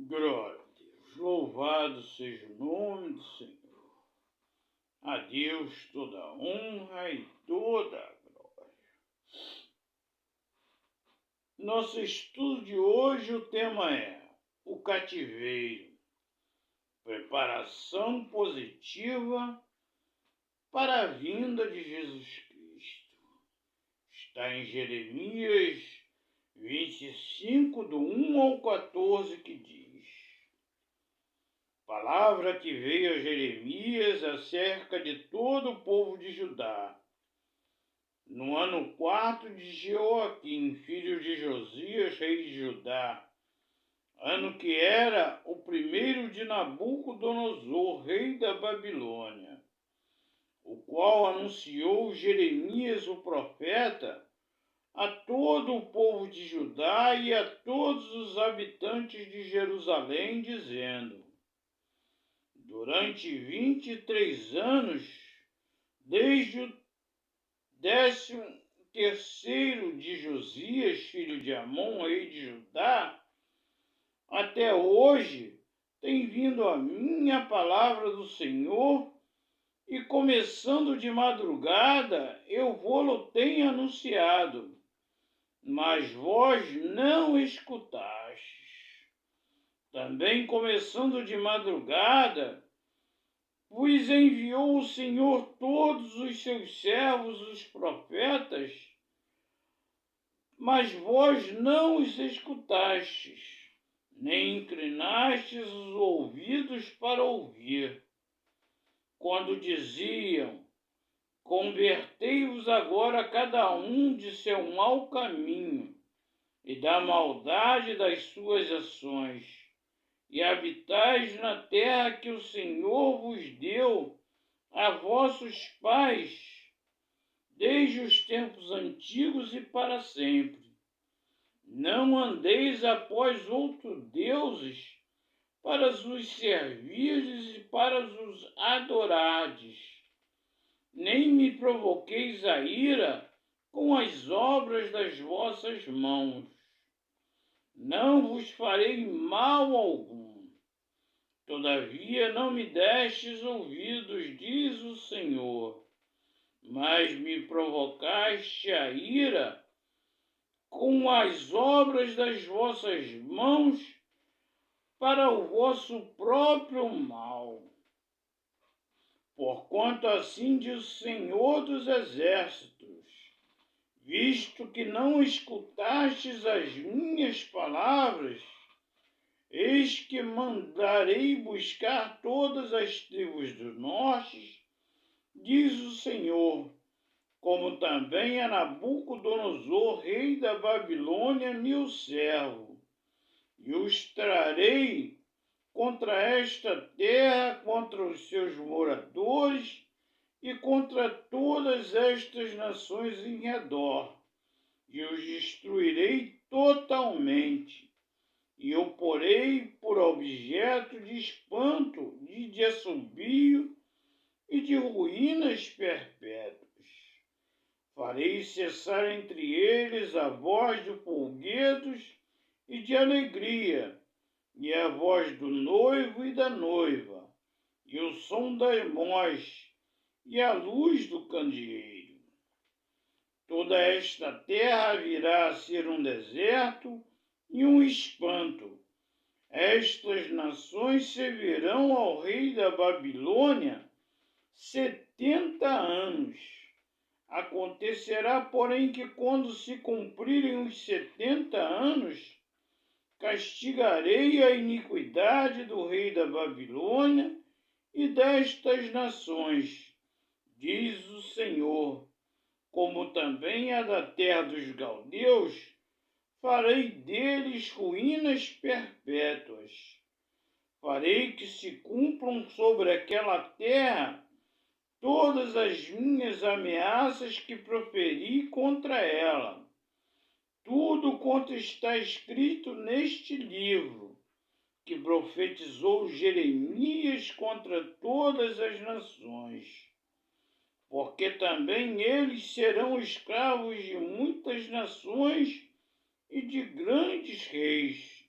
Glória a Deus. Louvado seja o nome do Senhor. A Deus toda a honra e toda a glória. Nosso estudo de hoje, o tema é o cativeiro. Preparação positiva para a vinda de Jesus Cristo. Está em Jeremias 25, do 1 ao 14, que diz: palavra que veio a Jeremias acerca de todo o povo de Judá, no ano 4 de Jeoaquim, filho de Josias, rei de Judá, ano que era o primeiro de Nabucodonosor, rei da Babilônia, o qual anunciou Jeremias o profeta a todo o povo de Judá e a todos os habitantes de Jerusalém, dizendo: durante 23 anos, desde o 13º de Josias, filho de Amon, rei de Judá, até hoje, tem vindo a minha palavra do Senhor, e começando de madrugada, eu vô-lo tenho anunciado, mas vós não escutastes. Também começando de madrugada, vos enviou o Senhor todos os seus servos, os profetas, mas vós não os escutastes, nem inclinastes os ouvidos para ouvir. Quando diziam: convertei-vos agora cada um de seu mau caminho e da maldade das suas ações, e habitais na terra que o Senhor vos deu a vossos pais, desde os tempos antigos e para sempre. Não andeis após outros deuses, para os servirdes e para os adorardes, nem me provoqueis a ira com as obras das vossas mãos. Não vos farei mal algum. Todavia não me destes ouvidos, diz o Senhor, mas me provocaste a ira com as obras das vossas mãos para o vosso próprio mal. Porquanto assim diz o Senhor dos Exércitos: visto que não escutastes as minhas palavras, eis que mandarei buscar todas as tribos do norte, diz o Senhor, como também a Nabucodonosor, rei da Babilônia, meu servo, e os trarei contra esta terra, contra os seus moradores e contra todas estas nações em redor, e os destruirei totalmente, e eu porei por objeto de espanto, de assobio e de ruínas perpétuas. Farei cessar entre eles a voz de folguedos e de alegria, e a voz do noivo e da noiva, e o som da harmonia, e a luz do candeeiro. Toda esta terra virá a ser um deserto e um espanto. Estas nações servirão ao rei da Babilônia 70 anos. Acontecerá, porém, que quando se cumprirem os 70 anos, castigarei a iniquidade do rei da Babilônia e destas nações, diz o Senhor, como também a da terra dos galdeus, farei deles ruínas perpétuas. Farei que se cumpram sobre aquela terra todas as minhas ameaças que proferi contra ela. Tudo quanto está escrito neste livro, que profetizou Jeremias contra todas as nações, porque também eles serão escravos de muitas nações e de grandes reis.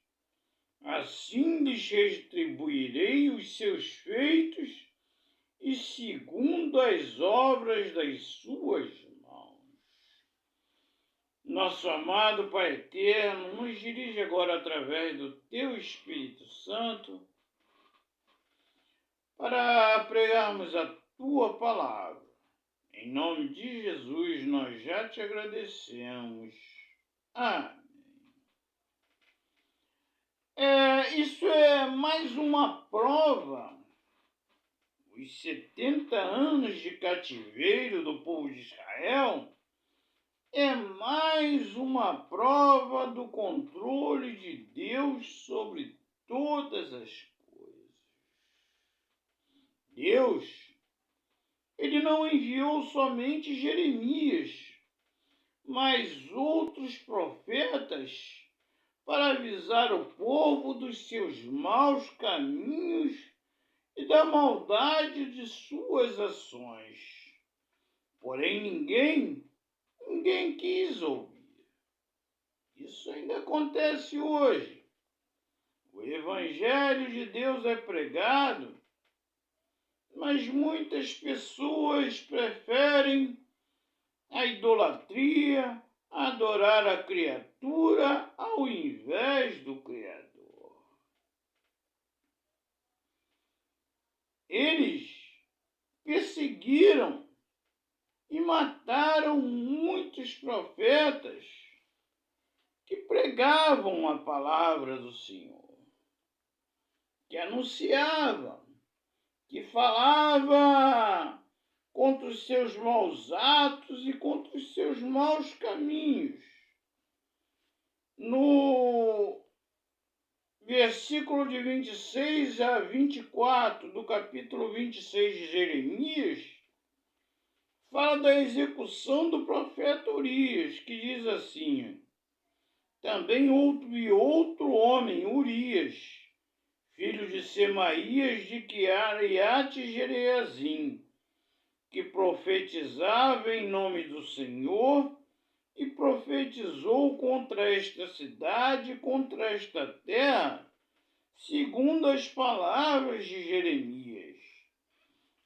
Assim lhes retribuirei os seus feitos e segundo as obras das suas mãos. Nosso amado Pai eterno, nos dirige agora através do Teu Espírito Santo para pregarmos a Tua palavra. Em nome de Jesus, nós já te agradecemos. Amém. Isso é mais uma prova. Os 70 anos de cativeiro do povo de Israel é mais uma prova do controle de Deus sobre todas as coisas. Deus, Ele não enviou somente Jeremias, mas outros profetas para avisar o povo dos seus maus caminhos e da maldade de suas ações. Porém, ninguém quis ouvir. Isso ainda acontece hoje. O Evangelho de Deus é pregado, mas muitas pessoas preferem a idolatria, adorar a criatura ao invés do Criador. Eles perseguiram e mataram muitos profetas que pregavam a palavra do Senhor, que anunciavam, que falava contra os seus maus atos e contra os seus maus caminhos. No versículo de 26 a 24 do capítulo 26 de Jeremias, fala da execução do profeta Urias, que diz assim: também outro homem, Urias, filho de Semaías de Quiariate Jereazim, que profetizava em nome do Senhor e profetizou contra esta cidade, contra esta terra, segundo as palavras de Jeremias.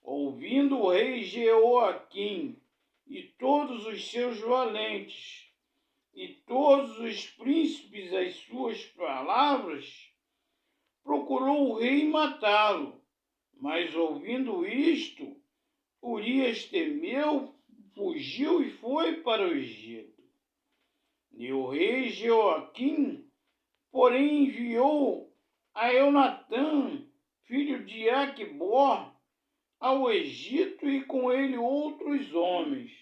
Ouvindo o rei Jeoaquim e todos os seus valentes e todos os príncipes as suas palavras, procurou o rei matá-lo. Mas ouvindo isto, Urias temeu, fugiu e foi para o Egito. E o rei Jeoaquim, porém, enviou a Eunatã, filho de Aquibor, ao Egito e com ele outros homens.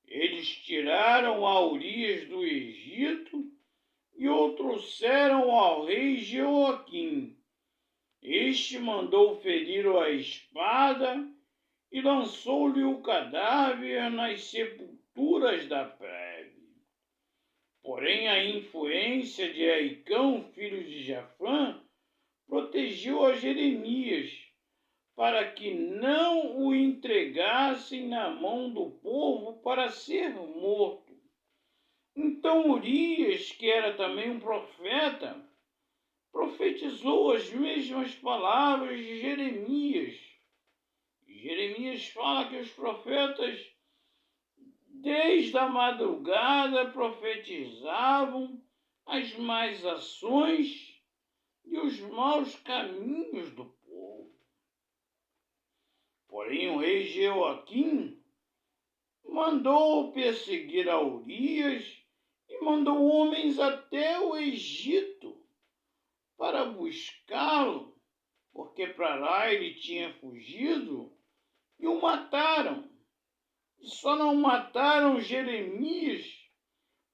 Eles tiraram a Urias do Egito e o trouxeram ao rei Jeoaquim. Este mandou ferir a espada e lançou-lhe o cadáver nas sepulturas da plebe. Porém, a influência de Aicão, filho de Jafã, protegeu a Jeremias, para que não o entregassem na mão do povo para ser morto. Então Urias, que era também um profeta, profetizou as mesmas palavras de Jeremias. Jeremias fala que os profetas, desde a madrugada, profetizavam as más ações e os maus caminhos do povo. Porém, o rei Jeoaquim mandou perseguir a Urias e mandou homens até o Egito para buscá-lo, porque para lá ele tinha fugido, e o mataram. E só não mataram Jeremias,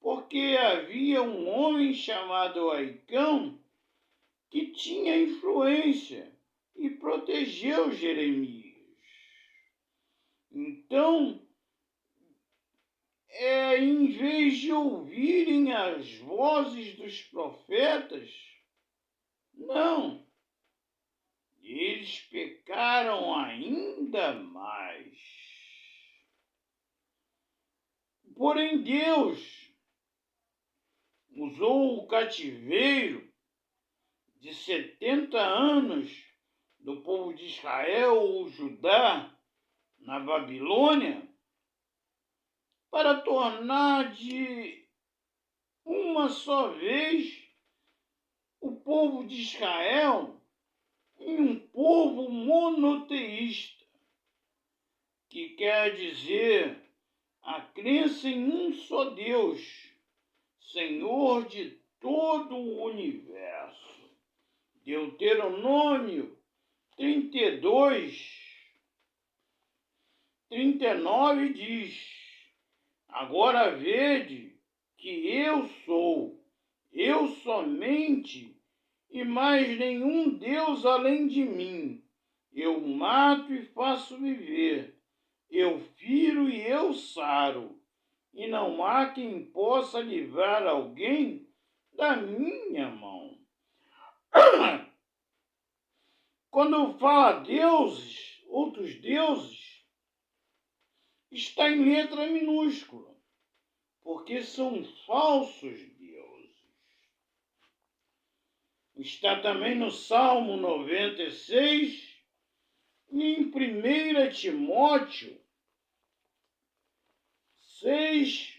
porque havia um homem chamado Aicão que tinha influência e protegeu Jeremias. Então, em vez de ouvirem as vozes dos profetas, não, eles pecaram ainda mais. Porém, Deus usou o cativeiro de 70 anos do povo de Israel ou Judá na Babilônia, para tornar de uma só vez o povo de Israel em um povo monoteísta, que quer dizer a crença em um só Deus, Senhor de todo o universo. Deuteronômio 32:39 diz: agora vede que eu sou, eu somente, e mais nenhum Deus além de mim. Eu mato e faço viver, eu firo e eu saro, e não há quem possa livrar alguém da minha mão. Quando fala deuses, outros deuses, está em letra minúscula, porque são falsos deuses. Está também no Salmo 96 e em 1 Timóteo 6,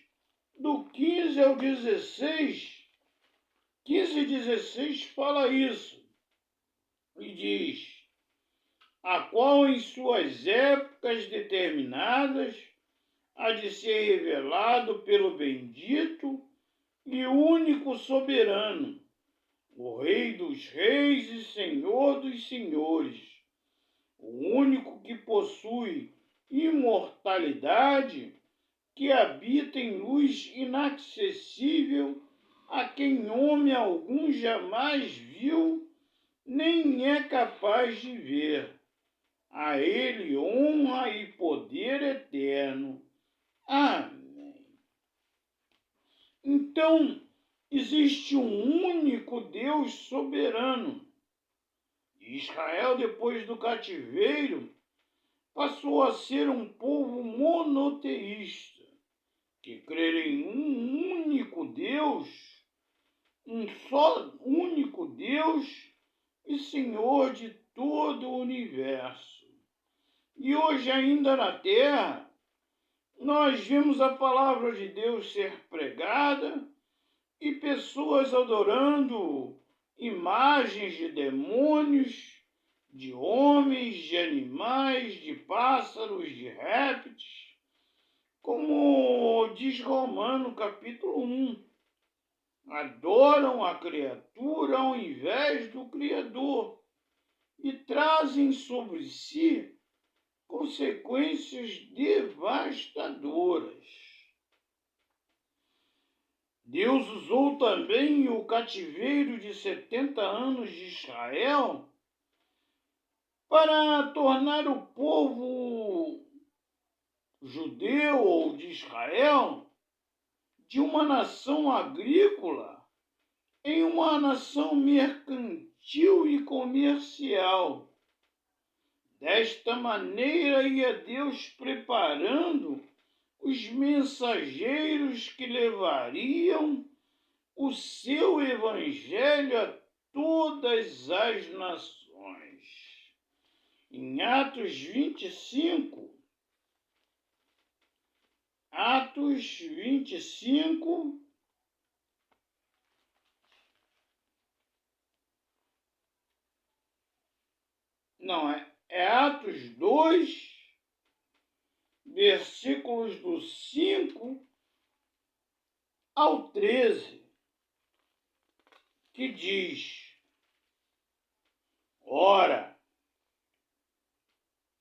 do 15 ao 16. 15 e 16 fala isso e diz: a qual em suas épocas determinadas há de ser revelado pelo bendito e único soberano, o Rei dos reis e Senhor dos senhores, o único que possui imortalidade, que habita em luz inacessível, a quem homem algum jamais viu, nem é capaz de ver. A ele honra e poder eterno. Amém. Então, existe um único Deus soberano. Israel, depois do cativeiro, passou a ser um povo monoteísta, que crê em um único Deus, um só único Deus e Senhor de todo o universo. E hoje ainda na terra, nós vemos a palavra de Deus ser pregada e pessoas adorando imagens de demônios, de homens, de animais, de pássaros, de répteis, como diz Romano capítulo 1. Adoram a criatura ao invés do Criador e trazem sobre si consequências devastadoras. Deus usou também o cativeiro de 70 anos de Israel para tornar o povo judeu ou de Israel de uma nação agrícola em uma nação mercantil e comercial. Desta maneira ia Deus preparando os mensageiros que levariam o seu evangelho a todas as nações. Em Atos 25, é Atos 2, versículos do 5 ao 13, que diz: ora,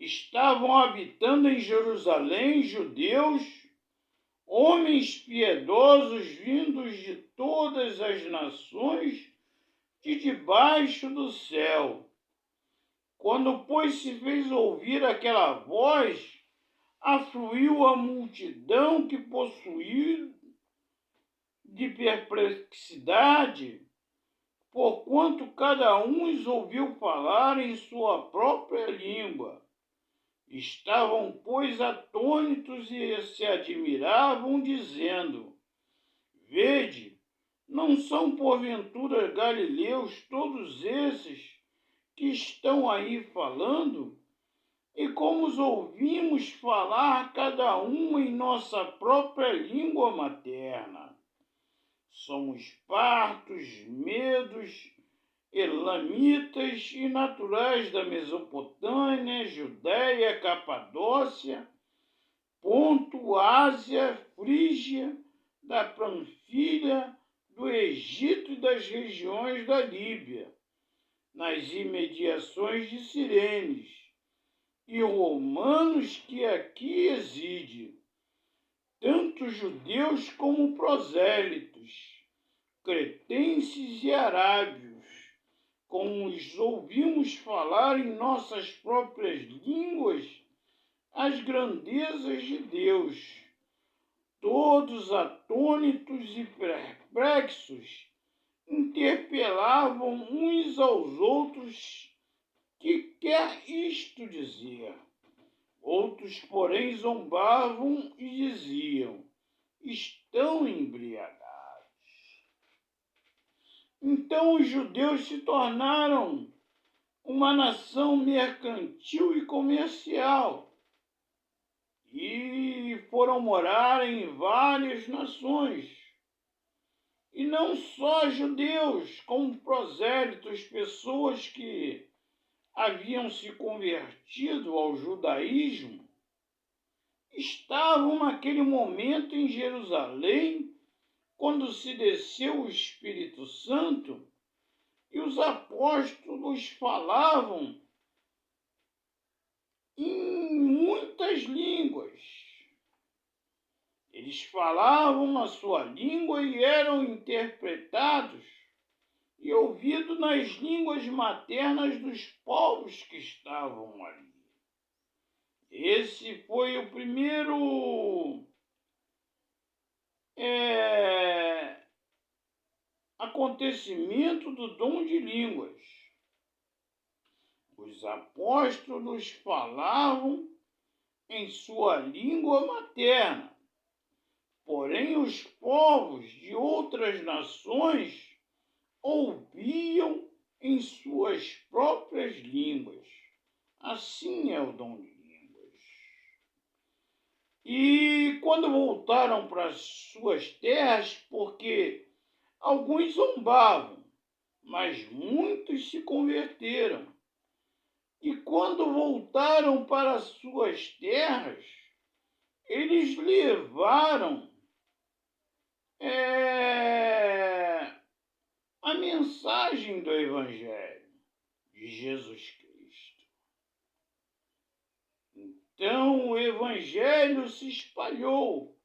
estavam habitando em Jerusalém judeus, homens piedosos vindos de todas as nações de debaixo do céu. Quando, pois, se fez ouvir aquela voz, afluiu a multidão que, possuía de perplexidade, porquanto cada um os ouviu falar em sua própria língua. Estavam, pois, atônitos e se admiravam, dizendo: vede, Não são, porventura, galileus todos esses que estão aí falando? E como os ouvimos falar cada um em nossa própria língua materna? Somos partos, medos, elamitas e naturais da Mesopotâmia, Judéia, Capadócia, Ponto, Ásia, Frígia, da Panfilha, do Egito e das regiões da Líbia, nas imediações de Cirenes, e romanos que aqui reside, tanto judeus como prosélitos, cretenses e arábios, como os ouvimos falar em nossas próprias línguas as grandezas de Deus, todos atônitos e perplexos, interpelavam uns aos outros que quer isto dizer. Outros, porém, zombavam e diziam: estão embriagados. Então os judeus se tornaram uma nação mercantil e comercial e foram morar em várias nações. E não só judeus, como prosélitos, pessoas que haviam se convertido ao judaísmo, estavam naquele momento em Jerusalém, quando se desceu o Espírito Santo, e os apóstolos falavam em muitas línguas. Eles falavam a sua língua e eram interpretados e ouvidos nas línguas maternas dos povos que estavam ali. Esse foi o primeiro acontecimento do dom de línguas. Os apóstolos falavam em sua língua materna, porém os povos de outras nações ouviam em suas próprias línguas. Assim é o dom de línguas. E quando voltaram para suas terras, porque alguns zombavam, mas muitos se converteram. E quando voltaram para suas terras, eles levaram a mensagem do Evangelho de Jesus Cristo. Então o Evangelho se espalhou.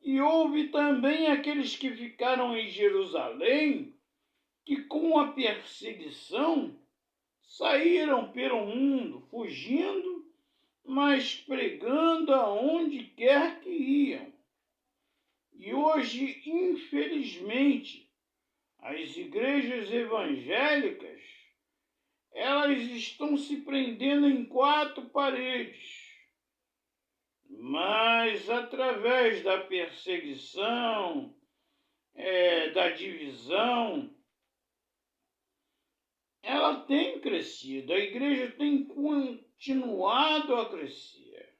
E houve também aqueles que ficaram em Jerusalém, que com a perseguição saíram pelo mundo, fugindo, mas pregando aonde quer que iam. E hoje, infelizmente, as igrejas evangélicas, elas estão se prendendo em quatro paredes. Mas através da perseguição, da divisão, ela tem crescido, a igreja tem continuado a crescer.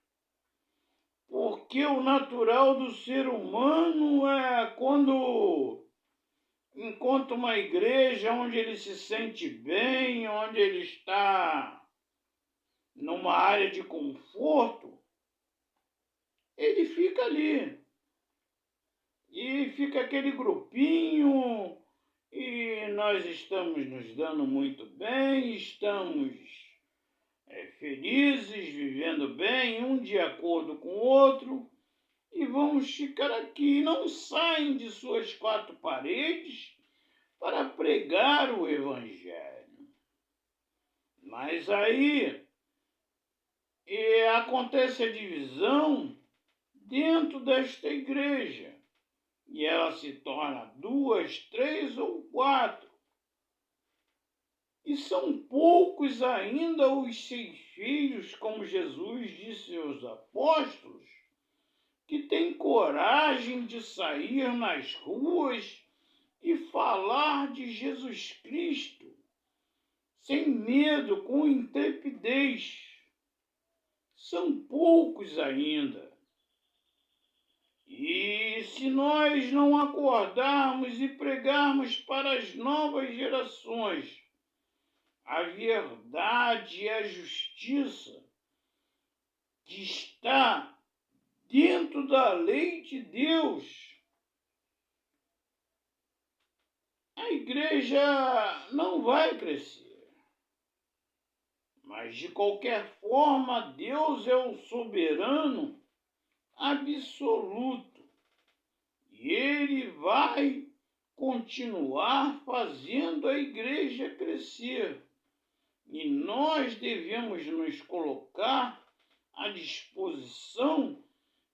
Porque o natural do ser humano é quando encontra uma igreja onde ele se sente bem, onde ele está numa área de conforto, ele fica ali. E fica aquele grupinho, e nós estamos nos dando muito bem, estamos felizes, vivendo bem, um de acordo com o outro, e vamos ficar aqui. Não saem de suas quatro paredes para pregar o Evangelho. Mas aí acontece a divisão dentro desta igreja, e ela se torna 2, 3 ou 4. E são poucos ainda os 6 filhos, como Jesus disse aos apóstolos, que têm coragem de sair nas ruas e falar de Jesus Cristo sem medo, com intrepidez. São poucos ainda. E se nós não acordarmos e pregarmos para as novas gerações a verdade e a justiça que está dentro da lei de Deus, a igreja não vai crescer. Mas, de qualquer forma, Deus é o soberano absoluto. E Ele vai continuar fazendo a igreja crescer. E nós devemos nos colocar à disposição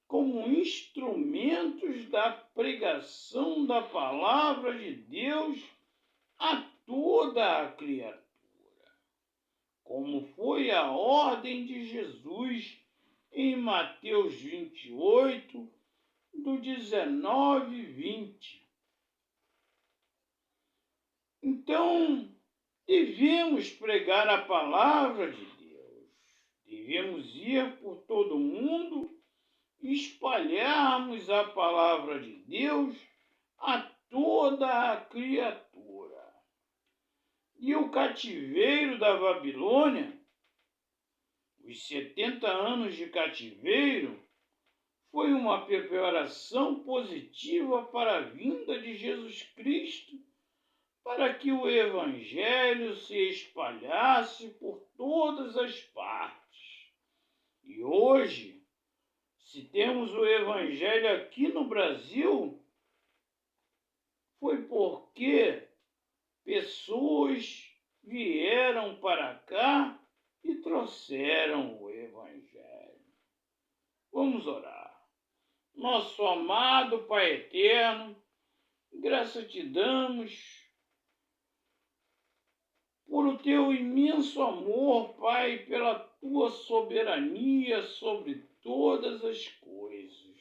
como instrumentos da pregação da palavra de Deus a toda a criatura, como foi a ordem de Jesus em Mateus 28, do 19 e 20. Então, devemos pregar a palavra de Deus, devemos ir por todo o mundo e espalharmos a palavra de Deus a toda a criatura. E o cativeiro da Babilônia, os 70 anos de cativeiro, foi uma preparação positiva para a vinda de Jesus Cristo, para que o Evangelho se espalhasse por todas as partes. E hoje, se temos o Evangelho aqui no Brasil, foi porque pessoas vieram para cá e trouxeram o Evangelho. Vamos orar. Nosso amado Pai eterno, graça te damos por o teu imenso amor, Pai, pela tua soberania sobre todas as coisas,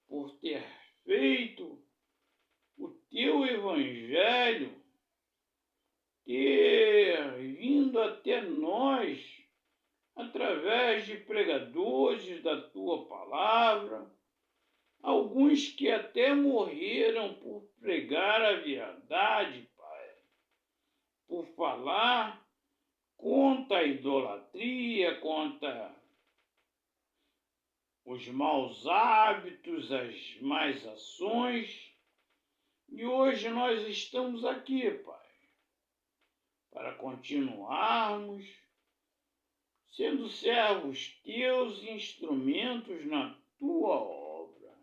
por ter feito o teu Evangelho ter vindo até nós através de pregadores da tua palavra, alguns que até morreram por pregar a verdade, Pai, por falar contra a idolatria, contra os maus hábitos, as más ações. E hoje nós estamos aqui, Pai, para continuarmos sendo servos teus e instrumentos na tua obra.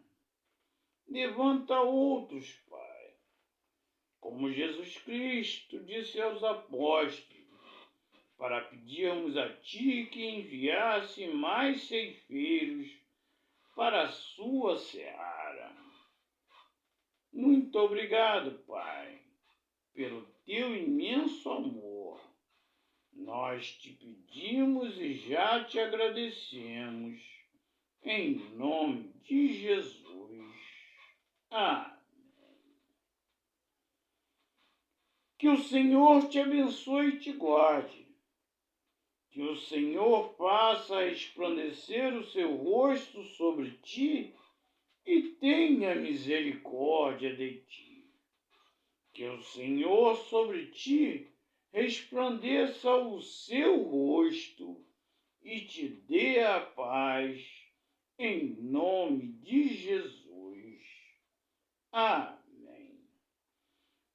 Levanta outros, Pai, como Jesus Cristo disse aos apóstolos, para pedirmos a Ti que enviasse mais ceifeiros para a sua seara. Muito obrigado, Pai, pelo teu imenso amor. Nós te pedimos e já te agradecemos, em nome de Jesus. Amém. Que o Senhor te abençoe e te guarde. Que o Senhor faça resplandecer o seu rosto sobre ti e tenha misericórdia de ti. Que o Senhor sobre ti resplandeça o seu rosto e te dê a paz, em nome de Jesus. Amém.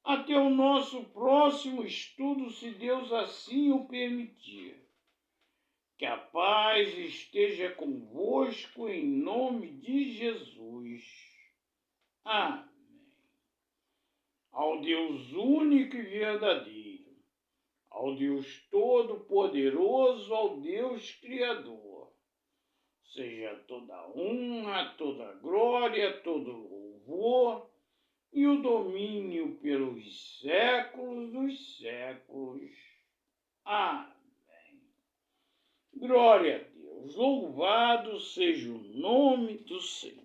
Até o nosso próximo estudo, se Deus assim o permitir. Que a paz esteja convosco, em nome de Jesus. Amém. Ao Deus único e verdadeiro, ao Deus Todo-Poderoso, ao Deus Criador, seja toda honra, toda glória, todo louvor e o domínio pelos séculos dos séculos. Amém. Glória a Deus, louvado seja o nome do Senhor.